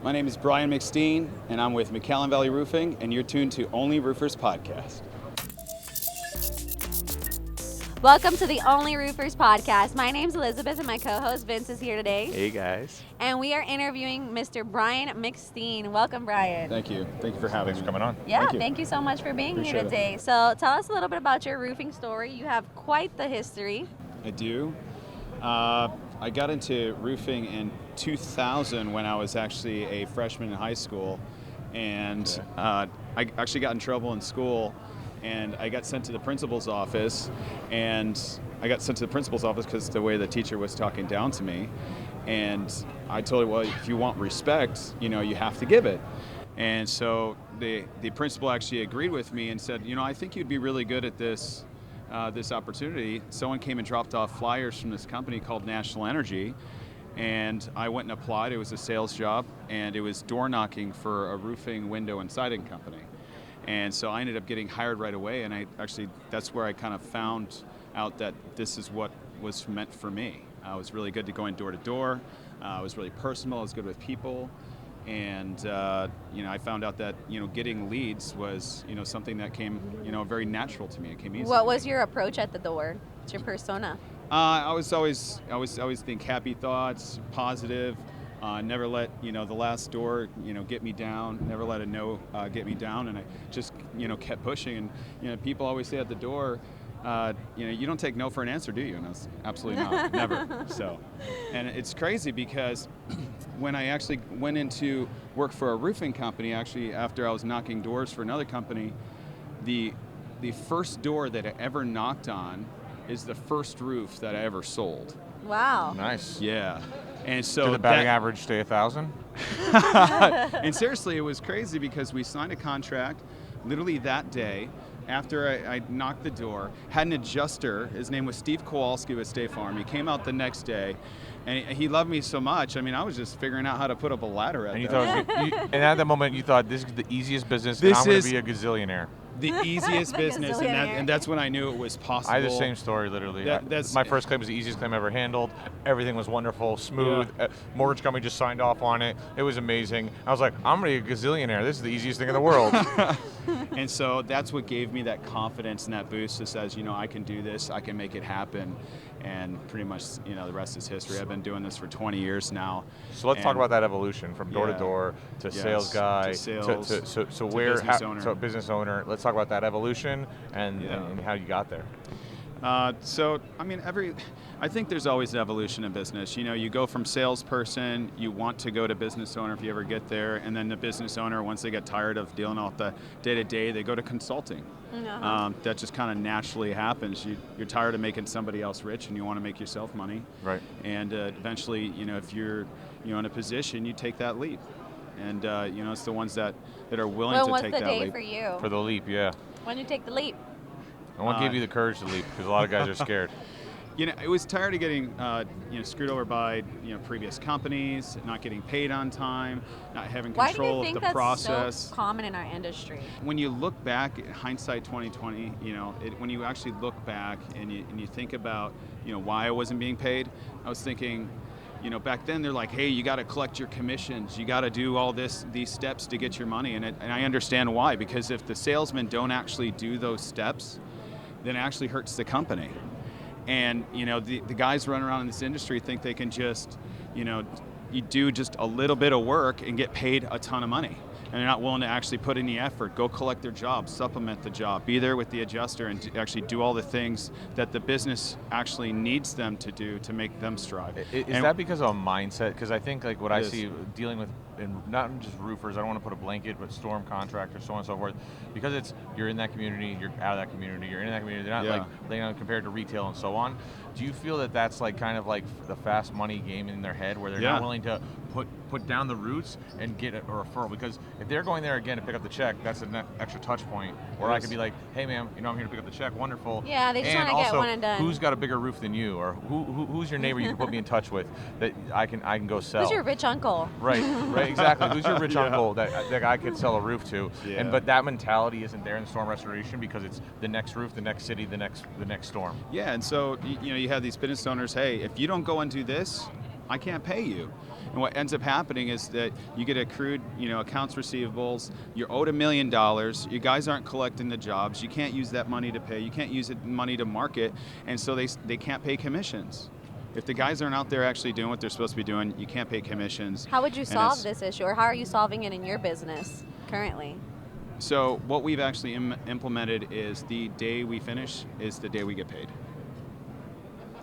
My name is Brian McSteen, and I'm with McAllen Valley Roofing, and you're tuned to Only Roofers Podcast. Welcome to the Only Roofers Podcast. My name's Elizabeth, and my co-host Vince is here today. Hey, guys. And we are interviewing Mr. Brian McSteen. Welcome, Brian. Thank you. Thank you for having Thanks me. for coming on. Yeah, Thank you. thank you so much for being Appreciate here it. today. So tell us a little bit about your roofing story. You have quite the history. I do. I got into roofing in 2000 when I was actually a freshman in high school, and I actually got in trouble in school, and I got sent to the principal's office, because the way the teacher was talking down to me, and I told her, well, if you want respect, you have to give it. And so the principal actually agreed with me and said, I think you'd be really good at this opportunity. Someone came and dropped off flyers from this company called National Energy, and I went and applied. It was a sales job, and it was door knocking for a roofing, window, and siding company. And so I ended up getting hired right away, and that's where I kind of found out that this is what was meant for me. I was really good at going door to door. I was really personal. I was good with people. And, I found out that, getting leads was, something that came, very natural to me. It came easy. What was your approach at the door? What's your persona? I was always think happy thoughts, positive. Never let, the last door, get me down. Never let a no get me down. And I just, kept pushing. And, people always say at the door, you don't take no for an answer, do you? And I was absolutely not, never. So, and it's crazy because when I actually went into work for a roofing company, actually after I was knocking doors for another company, the first door that I ever knocked on is the first roof that I ever sold. Wow. Nice. Yeah. And so Did the batting average stay 1,000? And seriously, it was crazy because we signed a contract literally that day. After I knocked the door, had an adjuster. His name was Steve Kowalski with State Farm. He came out the next day, and he loved me so much. I mean, I was just figuring out how to put up a ladder at And that. and at that moment, you thought, this is the easiest business, and I'm going to be a gazillionaire. The easiest The business, gazillionaire. and that's when I knew it was possible. I had the same story, literally. That's my first claim was the easiest claim I ever handled. Everything was wonderful, smooth. Yeah. Mortgage company just signed off on it. It was amazing. I was like, I'm going to be a gazillionaire. This is the easiest thing in the world. And so that's what gave me that confidence and that boost that says, I can do this, I can make it happen. And pretty much, the rest is history. I've been doing this for 20 years now. So let's talk about that evolution from door to door to sales guy to sales, to business owner. Let's talk about that evolution and how you got there. I think there's always an evolution in business. You go from salesperson, you want to go to business owner if you ever get there, and then the business owner, once they get tired of dealing with the day-to-day, they go to consulting. Uh-huh. That just kind of naturally happens. You're tired of making somebody else rich, and you want to make yourself money. Right. And eventually, if you're in a position, you take that leap. And it's the ones that are willing to take that leap. What's the day for you? For the leap, yeah. When you take the leap? And what gave you the courage to leap? Because a lot of guys are scared. It was tired of getting screwed over by previous companies, not getting paid on time, not having control of the process. Why do you think that's so common in our industry? When you look back at hindsight 2020, when you actually look back and you think about why I wasn't being paid, I was thinking, back then they're like, hey, you got to collect your commissions, you got to do all these steps to get your money, and I understand why, because if the salesmen don't actually do those steps, then it actually hurts the company. And the guys running around in this industry think they can just, you do just a little bit of work and get paid a ton of money. And they're not willing to actually put in the effort, go collect their job, supplement the job, be there with the adjuster, and actually do all the things that the business actually needs them to do to make them strive. Is that because of a mindset? Because I think what I see dealing with, and not just roofers, I don't want to put a blanket, but storm contractors, so on and so forth, because you're in that community, you're out of that community, you're in that community, they're not laying on compared to retail and so on. Do you feel that that's kind of like the fast money game in their head, where they're not willing to put down the roots and get a referral? Because if they're going there again to pick up the check, that's an extra touch point where I could be like, hey ma'am, I'm here to pick up the check, wonderful. Yeah, they just want to get one and done. Who's got a bigger roof than you, or who's your neighbor you can put me in touch with that I can go sell? Who's your rich uncle? Right, exactly. Who's your rich uncle that I could sell a roof to? Yeah. But that mentality isn't there in storm restoration because it's the next roof, the next city, the next storm. Yeah, and so you have these business owners, hey, if you don't go and do this, I can't pay you. And what ends up happening is that you get accrued, accounts receivables. You're owed $1 million. You guys aren't collecting the jobs. You can't use that money to pay. You can't use money to market, and so they can't pay commissions. If the guys aren't out there actually doing what they're supposed to be doing, you can't pay commissions. How would you solve this issue, or how are you solving it in your business currently? So what we've actually implemented is the day we finish is the day we get paid.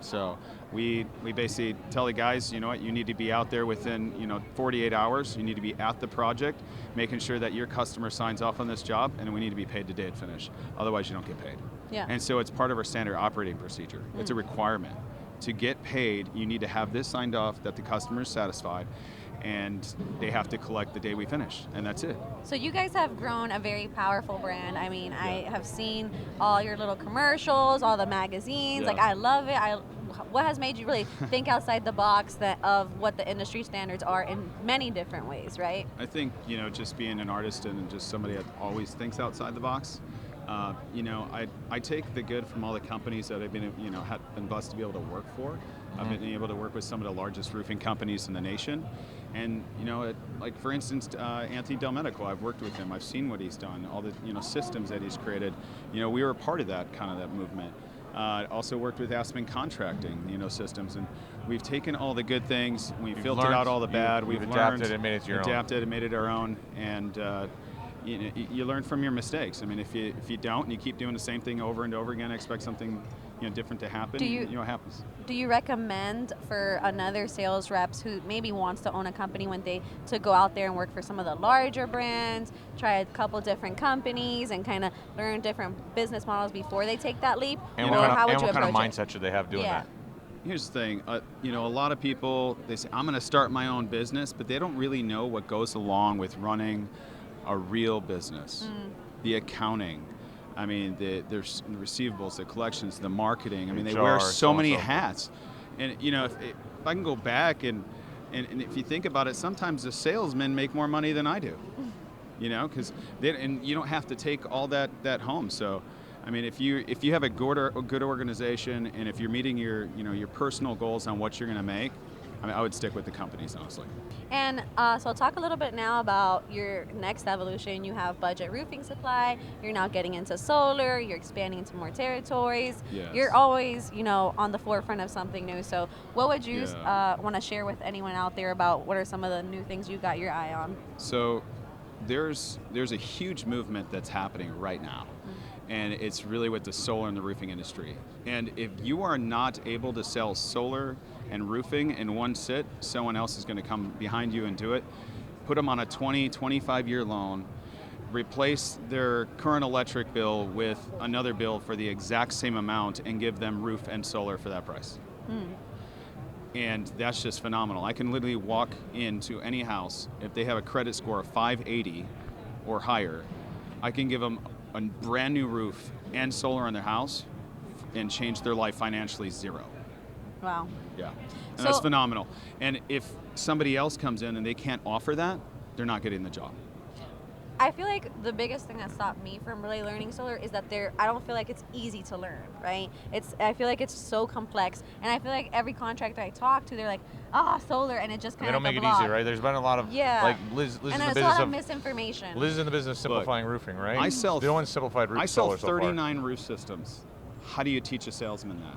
So we basically tell the guys, you know what, you need to be out there within 48 hours. You need to be at the project, making sure that your customer signs off on this job, and we need to be paid the day it finished. Otherwise, you don't get paid. Yeah. And so it's part of our standard operating procedure. It's a requirement. To get paid, you need to have this signed off that the customer is satisfied, and they have to collect the day we finish, and that's it. So you guys have grown a very powerful brand. I mean, I have seen all your little commercials, all the magazines. Yeah. Like, I love it. What has made you really think outside the box of what the industry standards are in many different ways, right? I think, just being an artist and just somebody that always thinks outside the box. I take the good from all the companies that I've been, been blessed to be able to work for. I've been able to work with some of the largest roofing companies in the nation. And, like for instance, Anthony Del Medico, I've worked with him. I've seen what he's done, all the, systems that he's created. We were a part of that movement. Also worked with Aspen Contracting, systems. And we've taken all the good things, we've filtered out all the bad, we've adapted and made it your own. Adapted and made it our own. And, you learn from your mistakes. I mean, if you don't, and you keep doing the same thing over and over again, expect something different to happen. It happens. Do you recommend for another sales reps who maybe wants to own a company to go out there and work for some of the larger brands, try a couple different companies, and kind of learn different business models before they take that leap? And or how would you what kind of approach mindset should they have doing that? Here's the thing, a lot of people, they say, I'm going to start my own business, but they don't really know what goes along with running a real business. The accounting, I mean, there's the receivables, the collections, the marketing. I mean, they wear so many hats. And if I can go back and if you think about it, sometimes the salesmen make more money than I do. Because you don't have to take all that home. So, I mean, if you have a good organization, and if you're meeting your personal goals on what you're going to make, I mean, I would stick with the companies, honestly. And so talk a little bit now about your next evolution. You have budget roofing supply. You're now getting into solar. You're expanding into more territories. Yes. You're always, on the forefront of something new. So what would you want to share with anyone out there about what are some of the new things you got your eye on? So there's a huge movement that's happening right now. And it's really with the solar and the roofing industry. And if you are not able to sell solar and roofing in one sit, someone else is going to come behind you and do it. Put them on a 20, 25-year loan, replace their current electric bill with another bill for the exact same amount, and give them roof and solar for that price. And that's just phenomenal. I can literally walk into any house, if they have a credit score of 580 or higher, I can give them a brand new roof and solar on their house and change their life financially zero. Wow. Yeah, and that's phenomenal. And if somebody else comes in and they can't offer that, they're not getting the job. I feel like the biggest thing that stopped me from really learning solar is that I don't feel like it's easy to learn, right? I feel like it's so complex, and I feel like every contractor I talk to, they're like, solar, and it just kind of they don't make it easy, right? There's been a lot of like Liz and in the there's business a lot of misinformation. Liz is in the business of simplifying roofing, right? I sell the one simplified roof solar 39 roof systems. How do you teach a salesman that?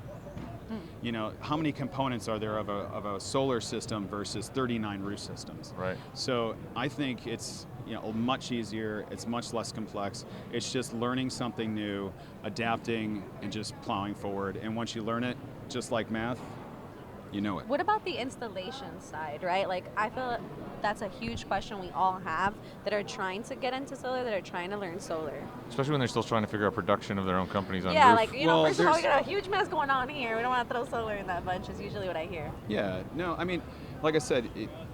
How many components are there of a solar system versus 39 roof systems? Right. So I think it's much easier. It's much less complex. It's just learning something new, adapting, and just plowing forward. And once you learn it, just like math, you know it. What about the installation side, right? Like, I feel that's a huge question we all have that are trying to get into solar, that are trying to learn solar. Especially when they're still trying to figure out production of their own companies on roof. Like, first of all, we got a huge mess going on here. We don't want to throw solar in that bunch, is usually what I hear. Yeah, no, I mean, like I said,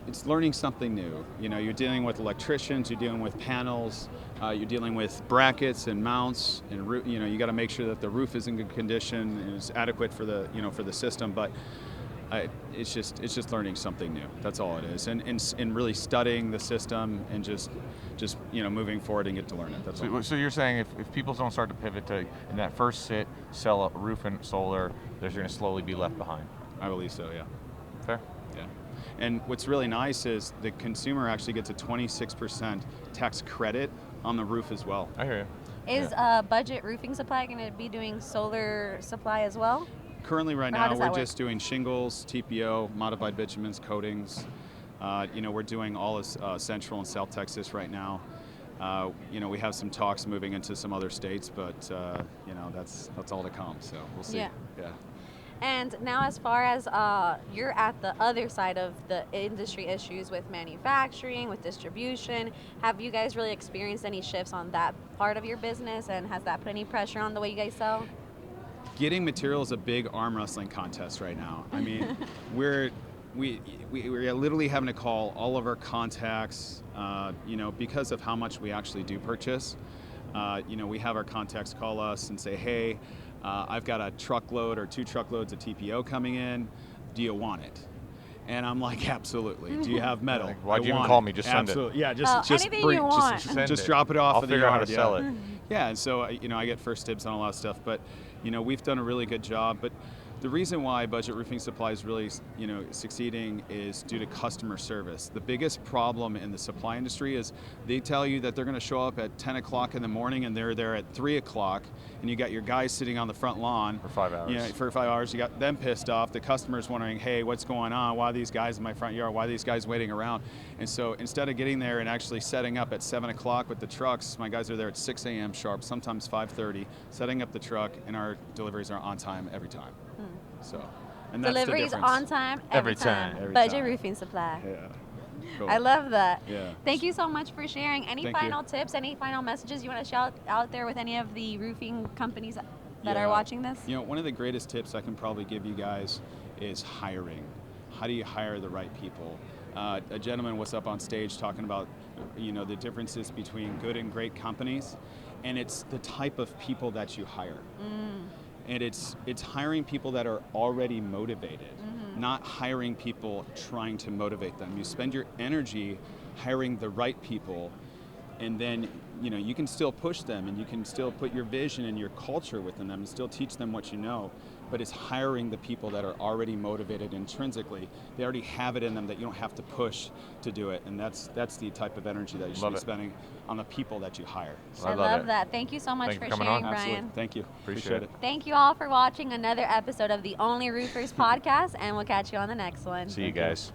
it's learning something new. You're dealing with electricians, you're dealing with panels, you're dealing with brackets and mounts, and you got to make sure that the roof is in good condition and is adequate for the for the system. But it's just learning something new. That's all it is, and really studying the system and just moving forward and get to learn it. That's all. So you're saying if people don't start to pivot to in that first sit sell a roof and solar, they're going to slowly be left behind. I believe so. Yeah. Fair. Yeah. And what's really nice is the consumer actually gets a 26% tax credit on the roof as well. I hear you. Is Budget Roofing Supply going to be doing solar supply as well? Currently, right Or how now, does we're that work? just doing shingles, TPO, modified bitumens, coatings. We're doing all of Central and South Texas right now. We have some talks moving into some other states, but that's all to come. So we'll see. Yeah. Yeah. And now, as far as you're at the other side of the industry issues with manufacturing, with distribution, have you guys really experienced any shifts on that part of your business, and has that put any pressure on the way you guys sell? Getting material is a big arm wrestling contest right now. I mean, we're literally having to call all of our contacts, because of how much we actually do purchase. We have our contacts call us and say, hey, I've got a truckload or 2 truckloads of TPO coming in. Do you want it? And I'm like, absolutely. Do you have metal? Why'd you even want call it. me? Just send it. Absolutely. Yeah, just anything bring, you want. just drop it off I'll of the figure out how yard, to sell it. Yeah, and so I get first dibs on a lot of stuff, but we've done a really good job. But the reason why Budget Roofing Supply is really succeeding is due to customer service. The biggest problem in the supply industry is they tell you that they're going to show up at 10 o'clock in the morning and they're there at 3 o'clock, and you got your guys sitting on the front lawn For 5 hours. For 5 hours. You got them pissed off. The customer's wondering, hey, what's going on? Why are these guys in my front yard? Why are these guys waiting around? And so instead of getting there and actually setting up at 7 o'clock with the trucks, my guys are there at 6 a.m. sharp, sometimes 5:30, setting up the truck, and our deliveries are on time every time. So, and that's Deliveries the difference. on time, Every every time. time. Every Budget time. Roofing Supply. Yeah. Cool. I love that. Yeah. Thank you so much for sharing. Any Thank you. final tips, any final messages you want to shout out there with any of the roofing companies that Yeah. are watching this? One of the greatest tips I can probably give you guys is hiring. How do you hire the right people? A gentleman was up on stage talking about, the differences between good and great companies, and it's the type of people that you hire. And it's hiring people that are already motivated, not hiring people trying to motivate them. You spend your energy hiring the right people, and then you can still push them, and you can still put your vision and your culture within them and still teach them what you know. But it's hiring the people that are already motivated intrinsically. They already have it in them that you don't have to push to do it. And that's the type of energy that you should Love be it. spending on the people that you hire. I I love love it. that. Thank you so much Thank for you for coming sharing, on. Brian. Absolutely. Thank you. Appreciate it. Thank you all for watching another episode of the Only Roofers podcast, and we'll catch you on the next one. See you guys.